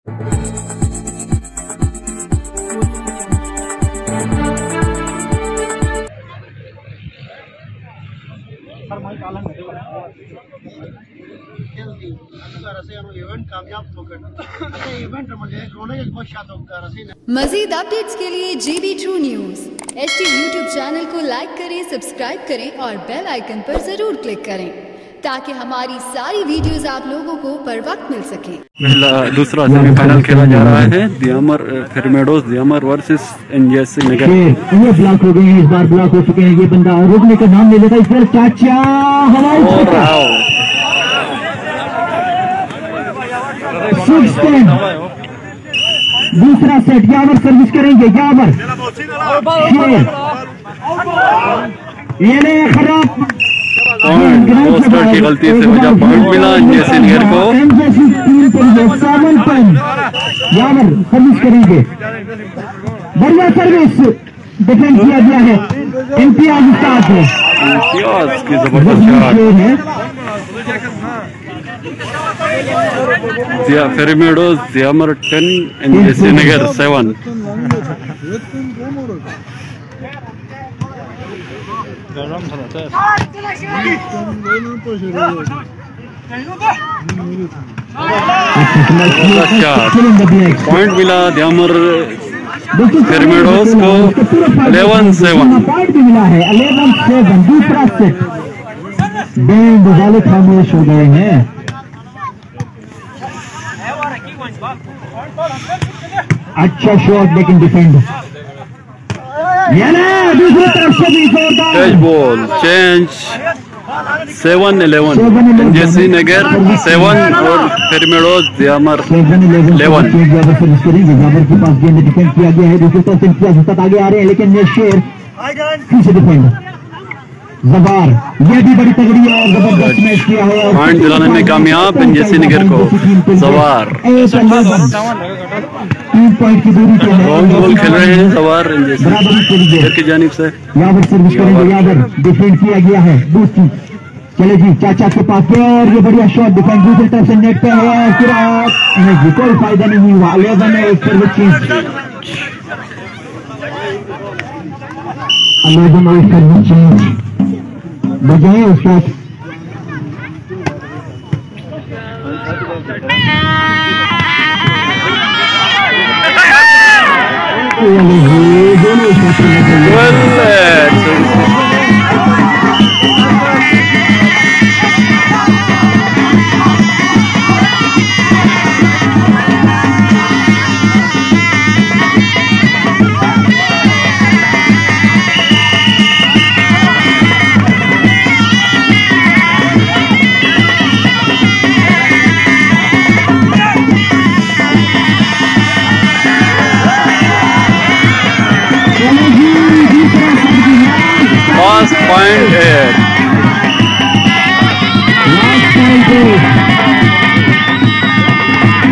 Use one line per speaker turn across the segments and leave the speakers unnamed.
मजीद updates के लिए GB True News HT YouTube channel को लाइक करें, सब्सक्राइब करें और बेल आइकन पर जरूर क्लिक करें ताकि हमारी सारी वीडियोस आप लोगों को पर वक्त मिल सके।
दूसरा सेमीफाइनल खेला जा रहा है दियामर फिरमेडोस दियामर वर्सेस NJC नगर।
ये ब्लॉक हो गए हैं, इस बार ब्लॉक हो चुके हैं। ये बंदा रोकने का नाम ले लेता है इस बार चाचा हवाई दूसरा सेट यावर सर्विस करेंगे। यावर ये खराब
पोस्टर की गलती से वजह पॉइंट मिला NJC नगर को।
यावर सर्विस करेंगे, बढ़िया सर्विस डिफेंस किया गया है। इम्तियाज स्टार्ट है,
इम्तियाज की जबरदस्त शॉट है। फिरमेडोस दियामर 10 NJC नगर 7। पॉइंट मिला दियामर फिरमेडोस को 11-7।
पॉइंट भी मिला है 11-7। दूसरा सेट बैंड वाले खामोश हो गए हैं। अच्छा शॉट लेकिन डिफेंड दूसरी तरफ से भी
कैच बॉल चेंज 7-11 NJC नगर 7 और फिरमेडोस दियामर 11।
जाबर के पास गेंद डिफेंड किया गया है। दूसरी तरफ से इम्तियाज आगे आ रहे हैं लेकिन ये शेर फिर से डिफेंड जबार, ये भी बड़ी तगड़ी है और जबरदस्त मैच किया है।
पॉइंट दिलाने में कामयाब NJC नगर को जबार।
3 पॉइंट की दूरी पे
लॉन्ग बॉल खेल रहे हैं जबार NJC की जानिब से।
यावर सर्विस करेंगे, यावर डिफेंड किया गया है। दूसरी चले जी चाचा के पास गया और ये बढ़िया शॉट डिफेंड दूसरी तरफ से नेट पे है। नहीं जी कोई फायदा नहीं हुआ। 11 है एक सर्विस चेंज 11 और सर्विस चेंज बजाय उसका
पॉइंट है।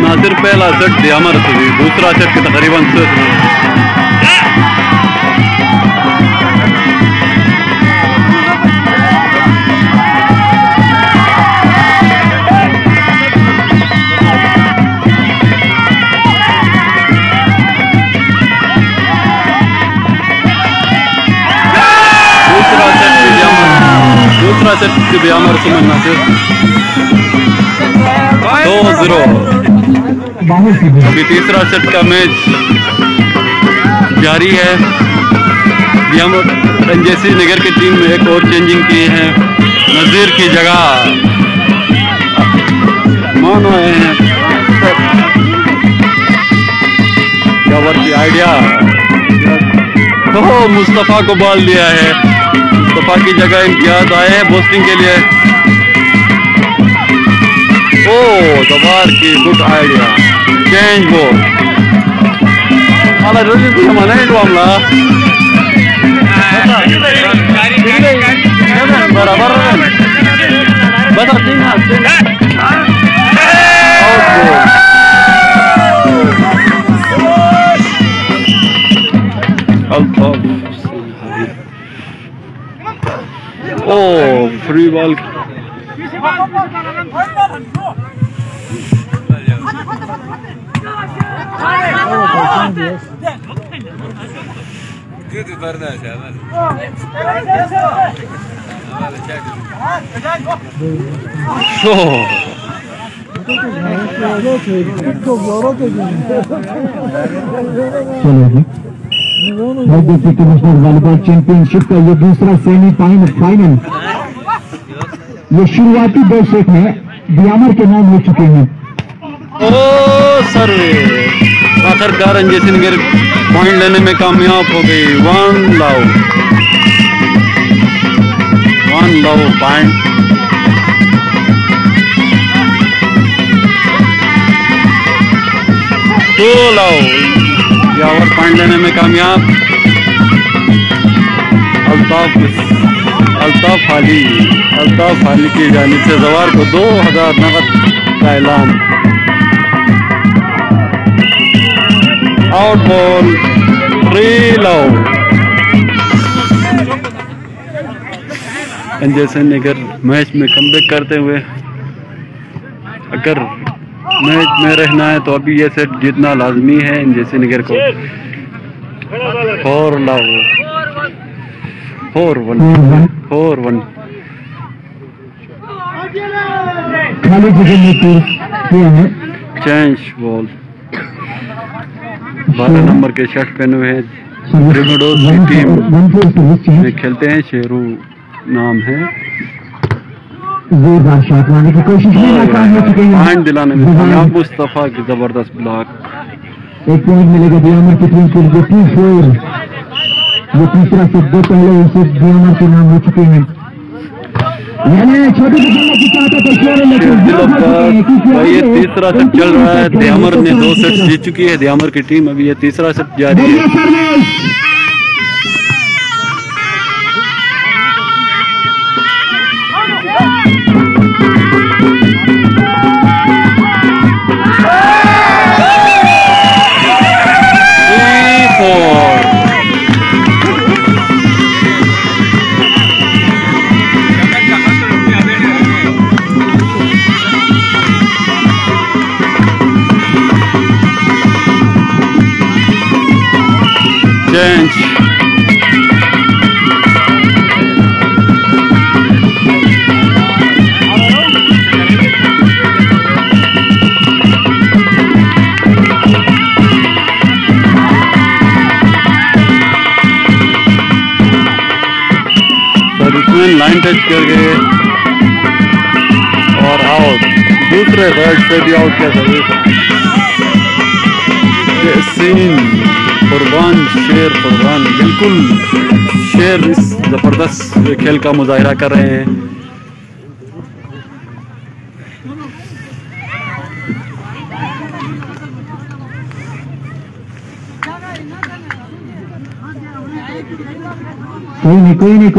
नासिर पहला सेट दियामर से दूसरा सेट के तकरीबन दूसरा सेट दियामर से नासिर 2-0। अभी तीसरा सेट का मैच जारी है। दियामर NJC नगर की टीम में एक और चेंजिंग की है। नजीर की जगह मान आए हैं। यावर की आइडिया मुस्तफा को बॉल दिया है। मुस्तफा की जगह इम्तियाज आए हैं बॉलिंग के लिए। ओ जबार की गुड आइडिया चेंज बॉल बराबर ओ free ball
deputy commissioner volleyball championship का ये दूसरा सेमीफाइनल ये शुरुआती 2 सेट में दियामर के नाम हो चुके हैं।
ओ सर्वे आखिरकार रंजीत नगर पॉइंट लेने में कामयाब हो गई। 1 लव पॉइंट। तो लव यावर पॉइंट लेने में कामयाब। अल्ताफ हाली की जानिब से जवार को 2000 नगद का ऐलान। Out ball 3 love. एनजेसी नगर मैच में कमबैक करते हुए अगर मैच में रहना है तो अभी ये सेट जीतना लाजमी है एनजेसी नगर को। 4 लव 4-1
खाली जगह में
चेंज बॉल। 12 नंबर के शर्ट पहने हुए हैं ब्रिगेडोस की टीम में खेलते हैं। शेरू नाम है।
जोरदार शॉट मारने की कोशिश में नाकाम हो चुके हैं।
पॉइंट दिलाने में कामयाब मुस्तफा की जबरदस्त ब्लॉक।
1 पॉइंट मिलेगा दियामर की टीम को। 2-4 ये तीसरा सेट 2 पहले इसे दियामर के नाम हो चुके हैं। छोटे
ये तीसरा सेट चल रहा है। दियामर ने 2 सेट जीत चुकी है। दियामर की टीम अभी ये तीसरा सेट जारी है। चेंज सर्विसमैन लाइन टच कर गए और आउट। दूसरे रेड से भी आउट किया सर्विस। कुर्बान बिल्कुल शेर इस जबरदस्त खेल का मुजाहिरा कर रहे हैं।
कोई नहीं